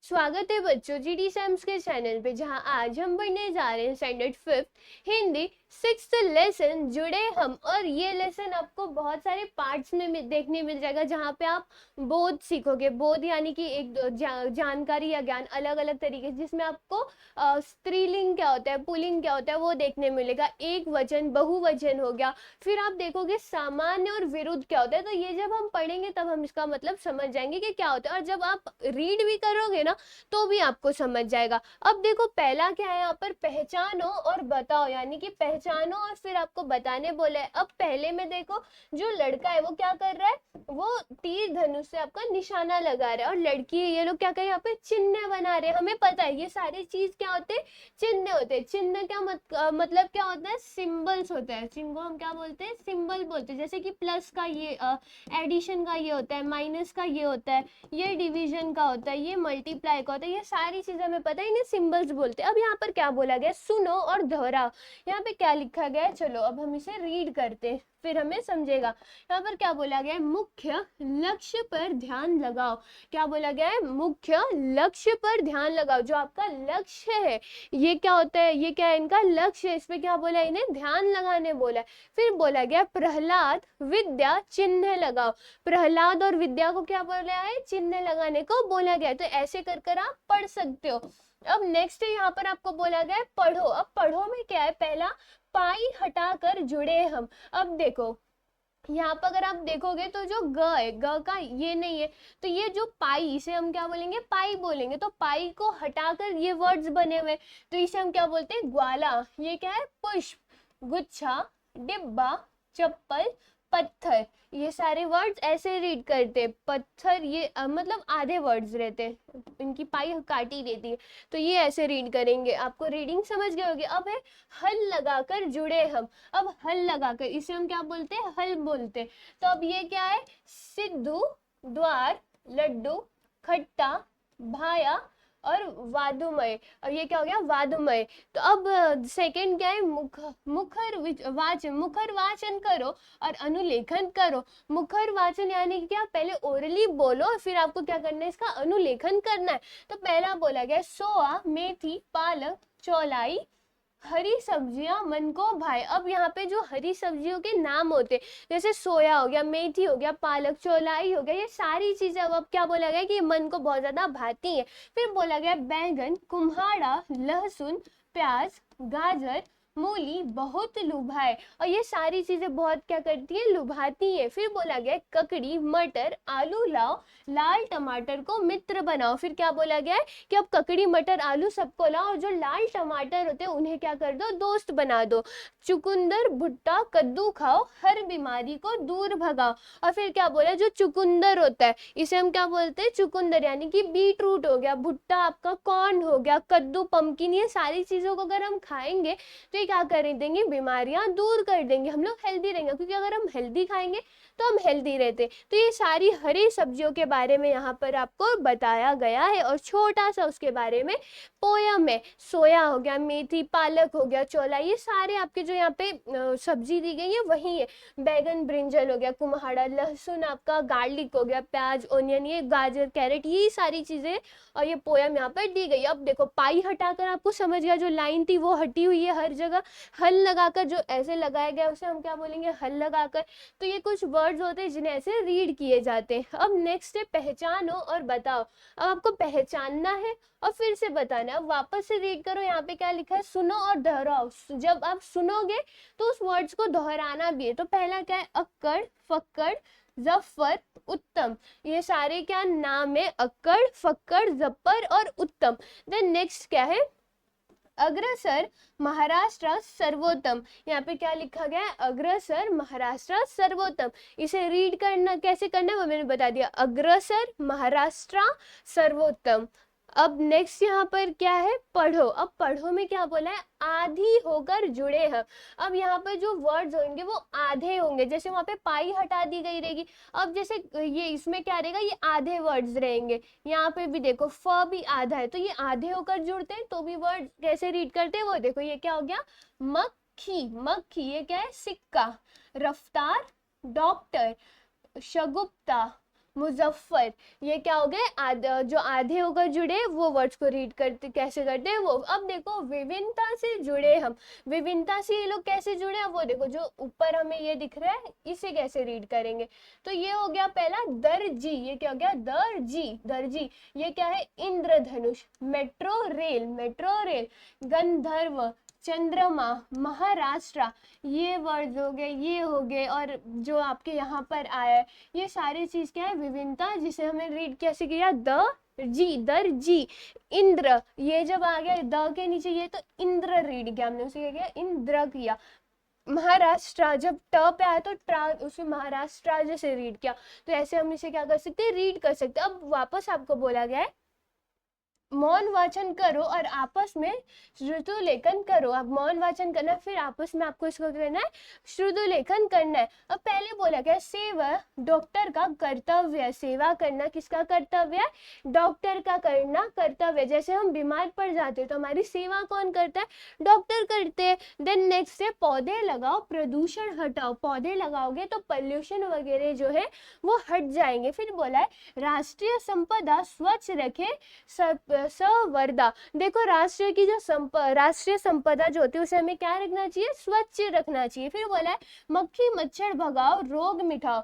स्वागत है बच्चों जीडी सैम्स के चैनल पे, जहां आज हम पढ़ने जा रहे हैं स्टैंडर्ड 5 हिंदी 6th लेसन जुड़े हम। और ये लेसन आपको बहुत सारे पार्ट्स में देखने मिल जाएगा, जहां पे आप बोध सीखोगे। बोध यानी कि एक जानकारी या ज्ञान अलग अलग तरीके से, जिसमें आपको स्त्रीलिंग क्या होता है, पुल्लिंग क्या होता है वो देखने मिलेगा। एक वचन, बहुवचन हो गया। फिर आप देखोगे सामान्य और विरुद्ध क्या होता है। तो ये जब हम पढ़ेंगे तब हम इसका मतलब समझ जाएंगे कि क्या होता है। और जब आप रीड भी करोगे ना तो भी आपको समझ जाएगा। अब देखो पहला क्या है यहाँ पर, पहचानो और बताओ, यानी कि पहचानो और फिर आपको बताने बोला है। अब पहले में देखो, जो लड़का है वो क्या कर रहा है, वो तीर धनुष से आपका निशाना लगा रहा है। और लड़की है, ये लोग क्या कर यहाँ पे चिन्ह बना रहे हैं। हमें पता है ये सारी चीज क्या होते हैं, चिन्ह होते हैं। चिन्ह क्या मतलब क्या होता है, सिंबल्स होता है। चिन्ह को हम क्या बोलते हैं, सिंबल बोलते हैं। जैसे कि प्लस का ये एडिशन का ये होता है, माइनस का ये होता है, ये डिवीजन का होता है, ये मल्टीप्लाई का होता है। ये सारी चीजें हमें पता है, इन्हें सिंबल्स बोलते हैं। अब यहाँ पर क्या बोला गया, सुनो और दोहराओ। यहाँ पे क्या लिखा गया है, चलो अब हम इसे रीड करते हैं, फिर हमें समझेगा। यहाँ पर क्या बोला गया है, मुख्य लक्ष्य पर ध्यान लगाओ। क्या बोला गया है, मुख्य लक्ष्य पर ध्यान लगाओ। जो आपका लक्ष्य है, ये क्या होता है, ये क्या है इनका लक्ष्य है, इस पे क्या बोला है, इन्हें ध्यान लगाने बोला है। फिर बोला गया प्रहलाद विद्या चिन्ह लगाओ। प्रहलाद और विद्या को क्या बोला है, चिन्ह लगाने को बोला गया है। तो ऐसे कर कर आप पढ़ सकते हो। अब नेक्स्ट है, यहाँ पर आपको बोला गया है पढ़ो। अब पढ़ो में क्या है, पहला पाई हटाकर जुड़े हम। अब देखो यहाँ पर अगर आप देखोगे तो जो ग है, ग का ये नहीं है, तो ये जो पाई, इसे हम क्या बोलेंगे, पाई बोलेंगे। तो पाई को हटाकर ये वर्ड्स बने हुए, तो इसे हम क्या बोलते हैं, ग्वाला। ये क्या है, पुष्प, गुच्छा, डिब्बा, चप्पल, पत्थर। ये सारे वर्ड्स ऐसे रीड करते। पत्थर ये मतलब आधे वर्ड्स रहते, इनकी पाई काटी रहती है, तो ये ऐसे रीड करेंगे। आपको रीडिंग समझ गए होगी। अब है हल लगाकर जुड़े हम। अब हल लगाकर, इसे हम क्या बोलते हैं, हल बोलते हैं। तो अब ये क्या है, सिद्धू, द्वार, लड्डू, खट्टा, भाया और वादुमय। और ये क्या हो गया, वादुमय। तो अब सेकंड क्या है, मुखर वाचन करो और अनुलेखन करो। मुखर वाचन यानी कि क्या, पहले ओरली बोलो और फिर आपको क्या करना है, इसका अनुलेखन करना है। तो पहला बोला गया सोआ, मेथी, पालक, चौलाई, हरी सब्जियां मन को भाए। अब यहाँ पे जो हरी सब्जियों के नाम होते, जैसे सोया हो गया, मेथी हो गया, पालक, चौलाई हो गया, ये सारी चीजें अब क्या बोला गया कि मन को बहुत ज्यादा भाती है। फिर बोला गया बैंगन, कुम्हाड़ा, लहसुन, प्याज, गाजर, मूली बहुत लुभाए। और ये सारी चीजें बहुत क्या करती है, लुभाती है। फिर बोला गया ककड़ी, मटर, आलू लाओ, लाल टमाटर को मित्र बनाओ। फिर क्या बोला गया है कि अब ककड़ी, मटर, आलू सबको लाओ और जो लाल टमाटर होते हैं उन्हें क्या कर दो, दोस्त बना दो। चुकंदर, भुट्टा, कद्दू खाओ, हर बीमारी को दूर भगाओ। और फिर क्या बोला, जो चुकंदर होता है इसे हम क्या बोलते हैं, चुकंदर यानी कि बीट रूट हो गया, भुट्टा आपका कॉर्न हो गया, कद्दू पंपकिन, ये सारी चीजों को अगर हम खाएंगे तो ये क्या कर देंगे, बीमारियां दूर कर देंगे, हम लोग हेल्दी रहेंगे। क्योंकि अगर हम हेल्दी खाएंगे तो हम हेल्दी रहते। तो ये सारी हरी सब्जियों के बारे में यहाँ पर आपको बताया गया है। और छोटा सा उसके बारे में पोयम है। सोया हो गया, मेथी, पालक हो गया, चौला, ये सारे आपके जो यहाँ पे सब्जी दी गई है वही है। बैगन, ब्रिंजल हो गया, कुम्हाड़ा, लहसुन आपका, गार्लिक हो गया, प्याज, ओनियन, ये गाजर, कैरेट, ये सारी चीजें। और ये पोयम यहाँ पर दी गई। अब देखो पाई हटाकर आपको समझ गया, जो लाइन थी वो हटी हुई है हर जगह। हल लगाकर, जो ऐसे लगाया गया उसे हम क्या बोलेंगे, हल लगाकर। तो ये कुछ वर्ड्स होते हैं जिन्हें ऐसे रीड किए जाते हैं। अब नेक्स्ट है पहचानो और बताओ। अब आपको पहचानना है और फिर से बताना है। अब वापस से रीड करो, यहाँ पे क्या लिखा है, सुनो और दोहराओ। जब आप सुनोगे तो उस वर्ड्स को दोहराना भी है। तो पहला क्या है, अक्कड़, फक्कड़, जफर, उत्तम। ये सारे क्या नाम है, अक्कड़, फक्कड़, जफर और उत्तम। देन नेक्स्ट क्या है, अग्रसर, महाराष्ट्र, सर्वोत्तम। यहाँ पे क्या लिखा गया है, अग्रसर, महाराष्ट्र, सर्वोत्तम। इसे रीड करना कैसे करना है वो मैंने बता दिया, अग्रसर, महाराष्ट्र, सर्वोत्तम। अब नेक्स्ट यहाँ पर क्या है, पढ़ो। अब पढ़ो में क्या बोला है, आधी होकर जुड़े हैं। अब यहाँ पर जो वर्ड्स होंगे वो आधे होंगे, जैसे वहां पे पाई हटा दी गई रहेगी। अब जैसे ये इसमें क्या रहेगा, ये आधे वर्ड्स रहेंगे। यहाँ पे भी देखो फ भी आधा है, तो ये आधे होकर जुड़ते हैं तो भी वर्ड कैसे रीड करते हैं वो देखो। ये क्या हो गया, मक्खी, मक्खी, ये क्या है, सिक्का, रफ्तार, डॉक्टर, शगुप्ता, मुजफ्फर, ये क्या हो गए जो आधे होकर जुड़े वो वर्ड्स को रीड करते कैसे करते हैं वो। अब देखो विभिन्नता से जुड़े हम, विभिन्नता से ये लोग कैसे जुड़े हैं वो देखो, जो ऊपर हमें ये दिख रहा है इसे कैसे रीड करेंगे। तो ये हो गया पहला दर्जी, ये क्या हो गया दर्जी, दर्जी। ये क्या है इंद्रधनुष, मेट्रो रेल, मेट्रो रेल, गंधर्व, चंद्रमा, महाराष्ट्र, ये वर्ड हो गए, ये हो गए। और जो आपके यहाँ पर आया है ये सारी चीज क्या है विभिन्नता, जिसे हमें रीड कैसे किया दर्जी, दर्जी। इंद्र, ये जब आ गया द के नीचे ये तो इंद्र रीड किया हमने, उसे क्या किया इंद्र किया। महाराष्ट्र, जब ट पे आया तो ट्रा, उसे महाराष्ट्र जैसे रीड किया। तो ऐसे हम इसे क्या कर सकते हैं रीड कर सकते हैं। अब वापस आपको बोला गया है मौन वाचन करो और आपस में श्रुतु लेखन करो। अब मौन वाचन करना है, फिर आपस में आपको इसको करना है श्रुतु लेखन करना है। अब पहले बोला गया सेवा डॉक्टर का कर्तव्य है, सेवा करना किसका कर्तव्य है, डॉक्टर का करना कर्तव्य। जैसे हम बीमार पड़ जाते हैं तो हमारी सेवा कौन करता है, डॉक्टर करते हैं। देन नेक्स्ट है पौधे लगाओ प्रदूषण हटाओ, पौधे लगाओगे तो पॉल्यूशन वगैरह जो है वो हट जाएंगे। फिर बोला है राष्ट्रीय संपदा स्वच्छ रखे संवर्धा, देखो राष्ट्र की जो राष्ट्रीय संपदा जो होती है उसे हमें क्या रखना चाहिए, स्वच्छ रखना चाहिए। फिर बोला है मक्खी मच्छर भगाओ रोग मिटाओ,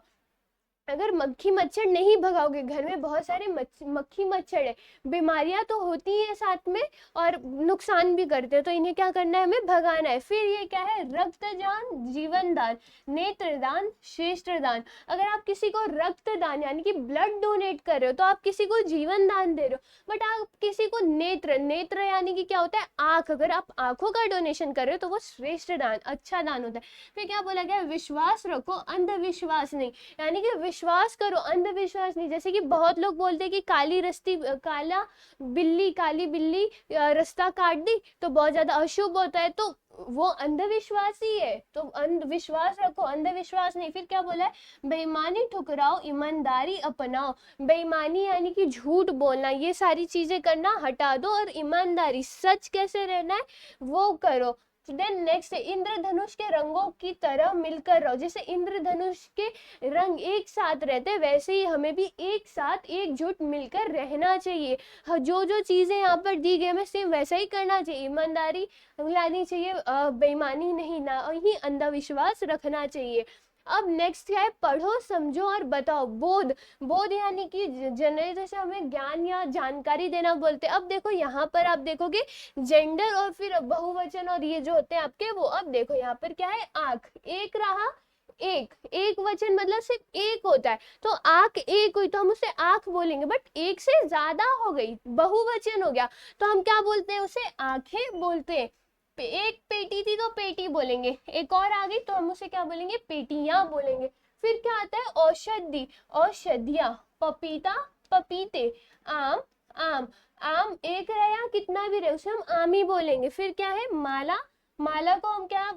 अगर मक्खी मच्छर नहीं भगाओगे, घर में बहुत सारे मक्खी मच्छर है, बीमारियां तो होती हैं साथ में और नुकसान भी करते हैं, तो इन्हें क्या करना है हमें भगाना है। फिर ये क्या है रक्तदान, जीवन दान, नेत्रदान, श्रेष्ठ दान। अगर आप किसी को रक्तदान यानी कि ब्लड डोनेट कर रहे हो तो आप किसी को जीवन दान दे रहे हो, बट आप किसी को नेत्र, नेत्र यानी कि क्या होता है आंख, अगर आप आंखों का डोनेशन कर रहे हो तो वो श्रेष्ठ दान, अच्छा दान होता है। फिर क्या बोला गया विश्वास रखो अंधविश्वास नहीं, यानी कि विश्वास करो अंधविश्वास नहीं। जैसे कि बहुत लोग बोलते हैं कि काली बिल्ली रास्ता काट दी तो बहुत ज्यादा अशुभ होता है, तो वो अंधविश्वास ही है, तो अंधविश्वास रखो अंधविश्वास नहीं। फिर क्या बोला है बेईमानी ठुकराओ ईमानदारी अपनाओ, बेईमानी यानी कि झूठ बोलना, ये सारी चीजें करना हटा दो और ईमानदारी सच कैसे रहना है वो करो। देन नेक्स्ट है इंद्रधनुष के रंगों की तरह मिलकर रहो, जैसे इंद्रधनुष के रंग एक साथ रहते हैं वैसे ही हमें भी एक साथ एकजुट मिलकर रहना चाहिए। जो जो चीजें यहाँ पर दी गई हमें सेम वैसा ही करना चाहिए, ईमानदारी लानी चाहिए, बेईमानी नहीं ना ही अंधविश्वास रखना चाहिए। अब नेक्स्ट है पढ़ो समझो और बताओ, बोध, बोध यानी कि जनरली जैसे हमें ज्ञान या जानकारी देना बोलते हैं। अब देखो यहाँ पर आप देखोगे जेंडर और फिर बहुवचन और ये जो होते हैं आपके वो। अब देखो यहाँ पर क्या है आंख, एक रहा, एक, एक वचन मतलब सिर्फ एक होता है, तो आंख एक हुई तो हम उसे आंख बोलेंगे, बट एक से ज्यादा हो गई बहुवचन हो गया तो हम क्या बोलते हैं उसे आंखें बोलते हैं। एक पेटी थी तो पेटी बोलेंगे, एक और आ गई तो हम उसे क्या बोलेंगे पेटियां बोलेंगे। फिर क्या आता है औषधि, औषधियां, पपीता पपीते, आम आम, आम एक रहे या कितना भी रहे उसे हम आम ही बोलेंगे। फिर क्या है माला, माला को हम क्या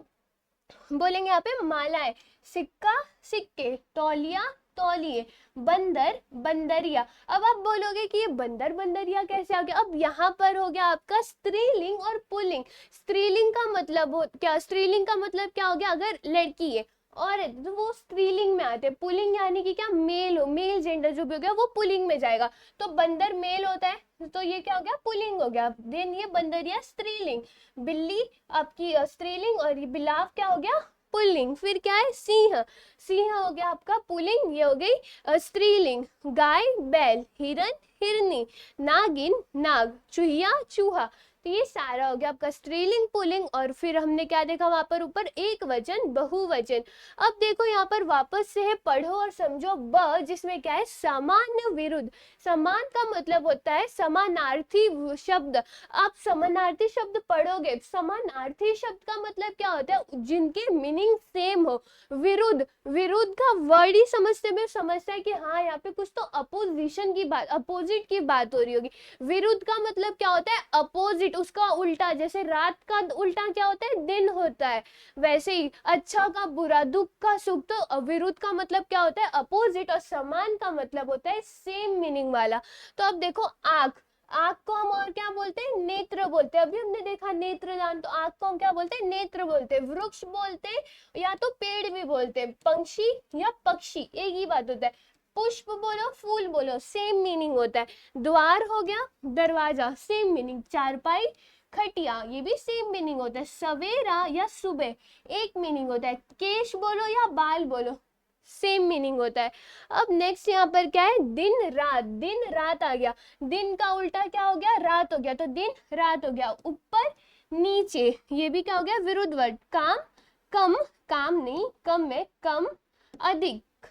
बोलेंगे यहाँ पे मालाएं, सिक्का सिक्के, तौलिया तौलिए, बंदर बंदरिया। अब आप बोलोगे कि ये बंदर बंदरिया कैसे आ गया, अब यहाँ पर हो गया आपका स्त्रीलिंग और पुल्लिंग। स्त्रीलिंग का मतलब क्या, स्त्रीलिंग का मतलब क्या हो गया अगर लड़की है और तो वो स्त्रीलिंग में आते हैं, पुलिंग यानी कि क्या मेल हो, मेल जेंडर जो भी हो गया वो पुलिंग में जाएगा, तो बंदर मेल होता है तो ये क्या हो गया पुलिंग हो गया। देन ये बंदरिया स्त्रीलिंग, बिल्ली आपकी स्त्रीलिंग और ये बिलाव क्या हो गया पुल्लिंग। फिर क्या है सिंह, सिंह हो गया आपका पुल्लिंग, ये हो गई स्त्रीलिंग। गाय बैल, हिरन हिरनी, नागिन नाग, चूहिया चूहा, तो ये सारा हो गया आपका स्त्रीलिंग पुल्लिंग। और फिर हमने क्या देखा वहां पर ऊपर एक वचन बहुवचन। अब देखो यहाँ पर वापस से है पढ़ो और समझो ब, जिसमें क्या है समान विरुद्ध। समान का मतलब होता है समानार्थी शब्द, आप समानार्थी शब्द पढ़ोगे, समानार्थी शब्द का मतलब क्या होता है जिनके मीनिंग सेम हो। विरुद्ध, विरुद्ध का वर्ड ही समझते में समझता है कि हाँ यहाँ पे कुछ तो अपोजिशन की बात, अपोजिट की बात हो रही होगी। विरुद्ध का मतलब क्या होता है अपोजिट, उसका उल्टा, जैसे रात का उल्टा क्या होता है दिन होता है, वैसे ही अच्छा का बुरा, दुख का सुख, तो विरुद्ध का मतलब क्या होता है अपोजिट, और समान का मतलब होता है सेम मीनिंग वाला। तो अब देखो आंख, आंख को हम और क्या बोलते हैं नेत्र बोलते हैं, अभी हमने देखा नेत्रदान, तो आंख को हम क्या बोलते हैं नेत्र बोलते हैं। वृक्ष बोलते हैं या तो पेड़ भी बोलते हैं, पंक्षी या पक्षी एक ही बात होता है। पुष्प बोलो, फूल बोलो, सेम मीनिंग होता है। द्वार हो गया, दरवाजा, सेम मीनिंग। चारपाई, खटिया, ये भी सेम मीनिंग होता है। सवेरा या सुबह, एक मीनिंग होता है। केश बोलो या बाल बोलो, सेम मीनिंग होता है। अब नेक्स्ट यहाँ पर क्या है, दिन रात। दिन रात आ गया, दिन का उल्टा क्या हो गया, रात हो गया, तो दिन रात हो गया। ऊपर नीचे, ये भी क्या हो गया, विरुद्ध वर्ड। काम कम, काम नहीं, कम में कम, अधिक,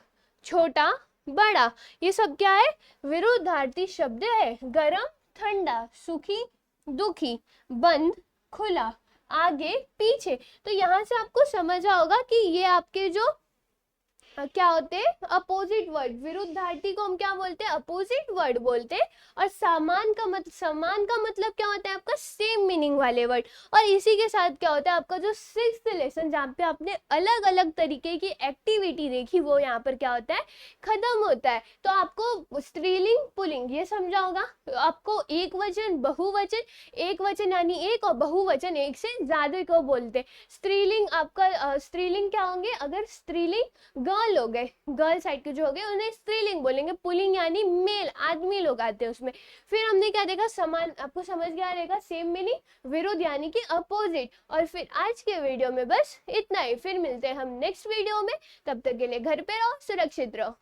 छोटा बड़ा, ये सब क्या है, विरुद्धार्थी शब्द है। गरम ठंडा, सुखी दुखी, बंद खुला, आगे पीछे। तो यहाँ से आपको समझ होगा कि ये आपके जो क्या होते हैं, अपोजिट वर्ड। विरुद्धार्थी को हम क्या बोलते हैं, अपोजिट वर्ड बोलते हैं। और समान का मतलब क्या होता है, आपका सेम मीनिंग वाले वर्ड। और इसी के साथ क्या होता है, आपका जो 6th लेसन जहाँ पे आपने अलग अलग तरीके की एक्टिविटी देखी, वो यहाँ पर क्या होता है, खत्म होता है। तो आपको स्त्रीलिंग पुल्लिंग ये समझा होगा। आपको एक वचन, बहुवचन, एक वचन यानी एक, और बहुवचन एक से ज्यादा को बोलते। स्त्रीलिंग आपका स्त्रीलिंग क्या होंगे, अगर स्त्रीलिंग गर्ल हो गए, गर्ल साइड के जो हो गए उन्हें स्त्रीलिंग बोलेंगे। पुलिंग यानी मेल, आदमी लोग आते हैं उसमें। फिर हमने क्या देखा, समान, आपको समझ गया रहेगा, सेम मीनिंग, विरोध यानी कि अपोजिट। और फिर आज के वीडियो में बस इतना ही, फिर मिलते हैं हम नेक्स्ट वीडियो में। तब तक के लिए घर पे रहो, सुरक्षित रहो।